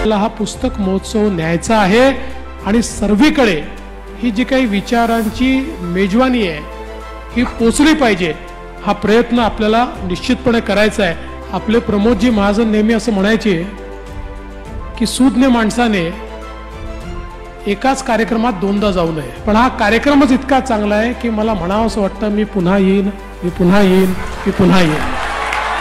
आपल्याला हा पुस्तक महोत्सव न्यायचा आहे आणि सर्वीकडे ही जी काही विचारांची मेजवानी आहे ही पोचली पाहिजे, हा प्रयत्न आपल्याला निश्चितपणे करायचा आहे. आपले प्रमोदजी महाजन नेहमी असं म्हणायचे की सुज्ञ माणसाने एकाच कार्यक्रमात दोनदा जाऊ नये, पण हा कार्यक्रमच इतका चांगला आहे की मला म्हणावं असं वाटतं मी पुन्हा येईन, मी पुन्हा येईन, मी पुन्हा येईन.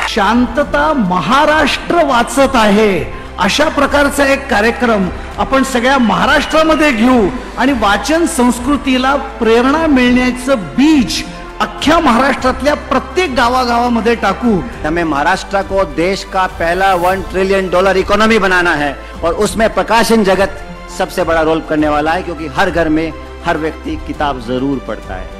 शांतता महाराष्ट्र वाचत आहे अशा प्रकारचा एक कार्यक्रम आपण सगळ्या महाराष्ट्रामध्ये घेऊ आणि वाचन संस्कृतीला प्रेरणा मिळण्याचं बीज अख्ख्या महाराष्ट्रातल्या प्रत्येक गावागावामध्ये टाकू. हमें महाराष्ट्र को देश का पहला $1 ट्रिलियन इकोनॉमी बनाना है और उसमें प्रकाशन जगत सबसे बड़ा रोल करने वाला है, क्योंकि हर घर में हर व्यक्ति किताब जरूर पढ़ता है.